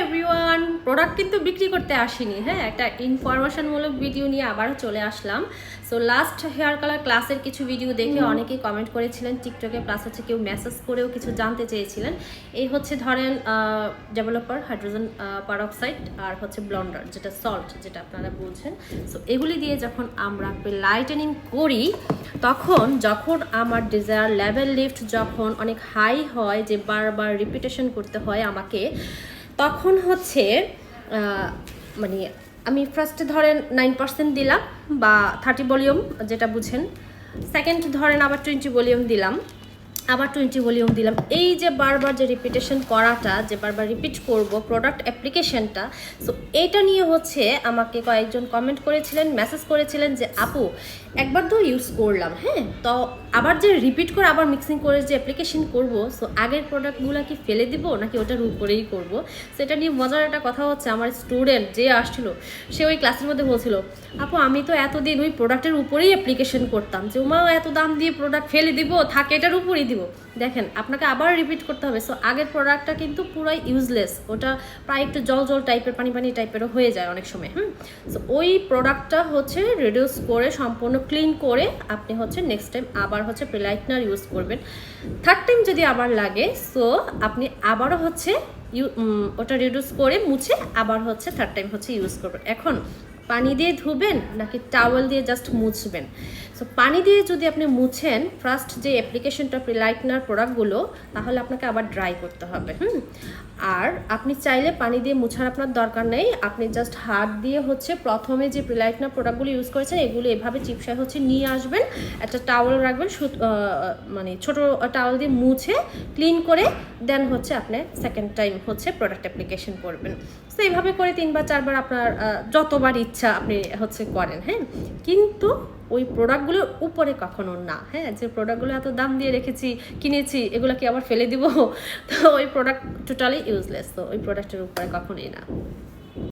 Everyone, product কিন্তু বিক্রি করতে আসিনি, হ্যাঁ, একটা ইনফরমেশনমূলক ভিডিও নিয়ে আবারও চলে আসলাম। সো লাস্ট হেয়ার কালার ক্লাসের কিছু ভিডিও দেখে অনেকেই কমেন্ট করেছিলেন টিকটকে, প্লাস হচ্ছে কেউ মেসেজ করেও কিছু জানতে চেয়েছিলেন। এই হচ্ছে ধরেন ডেভেলপার, হাইড্রোজেন পারঅক্সাইড আর হচ্ছে ব্লন্ডার, যেটা সল্ট, যেটা আপনারা বলছেন। সো এগুলি দিয়ে যখন আমরা লাইটেনিং করি, যখন আমার ডিজায়ার লেভেল লিফট যখন অনেক হাই হয়, যে বারবার রিপিটেশন করতে হয় আমাকে, তখন হচ্ছে মানে আমি ফার্স্টে ধরেন 9% দিলাম বা 30 ভলিউম, যেটা বুঝেন। সেকেন্ড ধরেন আবার 20 ভলিউম দিলাম, আবার 20 ভলিউম দিলাম। এই যে বারবার যে রিপিটেশন করাটা, যে বারবার রিপিট করব প্রোডাক্ট অ্যাপ্লিকেশনটা, সো এইটা নিয়ে হচ্ছে আমাকে কয়েকজন কমেন্ট করেছিলেন, মেসেজ করেছিলেন যে আপু একবার তো ইউজ করলাম, হ্যাঁ, তো আবার যে রিপিট করে আবার মিক্সিং করে যে অ্যাপ্লিকেশন করব, সো আগের প্রোডাক্টগুলো কি ফেলে দিব নাকি ওটার উপরেই করব। সেটা নিয়ে মজার একটা কথা হচ্ছে, আমার স্টুডেন্ট যে আসছিল সে ওই ক্লাসের মধ্যে বলছিল আপু আমি তো এতদিন ওই প্রোডাক্টের উপরেই অ্যাপ্লিকেশন করতাম, যে ওমা এত দাম দিয়ে প্রোডাক্ট ফেলে দিব, থাকে এটার উপরেই দিব। দেখেন আপনাকে আবার রিপিট করতে হবে। সো আগের প্রোডাক্টটা কিন্তু পুরাই ইউজলেস, ওটা প্রায় একটু জল জল টাইপের, পানি পানি টাইপেরও হয়ে যায় অনেক সময়। সো ওই প্রোডাক্টটা হচ্ছে রিডিউস করে সম্পূর্ণ ক্লিন করে আপনি হচ্ছে নেক্সট টাইম আবার হচ্ছে প্রিলাইটনার ইউজ করবেন। থার্ড টাইম যদি আবার লাগে, সো আপনি আবারও হচ্ছে ওটা রিডিউস করে মুছে আবার হচ্ছে থার্ড টাইম হচ্ছে ইউজ করবেন। এখন পানি দিয়ে ধুবেন নাকি টাওয়েল দিয়ে জাস্ট মুছবেন? সো পানি দিয়ে যদি আপনি মুছেন ফার্স্ট যে অ্যাপ্লিকেশনটা প্রিলাইটনার প্রোডাক্টগুলো, তাহলে আপনাকে আবার ড্রাই করতে হবে। আর আপনি চাইলে পানি দিয়ে মুছার আপনার দরকার নেই, আপনি জাস্ট হাত দিয়ে হচ্ছে প্রথমে যে প্রিলাইটনার প্রোডাক্টগুলো ইউজ করেছেন এগুলো এভাবে চিপসায় হচ্ছে নিয়ে আসবেন, একটা টাওয়েল রাখবেন, মানে ছোটো টাওয়েল দিয়ে মুছে ক্লিন করে দেন হচ্ছে আপনি সেকেন্ড টাইম হচ্ছে প্রোডাক্ট অ্যাপ্লিকেশন করবেন। তো এইভাবে করে 3 বা 4 বার আপনার যতবার ইচ্ছা আপনি হচ্ছে করেন, হ্যাঁ। কিন্তু ওই প্রোডাক্টগুলোর উপরে কখনো না, হ্যাঁ, যে প্রোডাক্টগুলো এত দাম দিয়ে রেখেছি, কিনেছি, এগুলো কি আবার ফেলে দিব? তো ওই প্রোডাক্ট টোটালি ইউজলেস, তো ওই প্রোডাক্টের উপরে কখনোই না।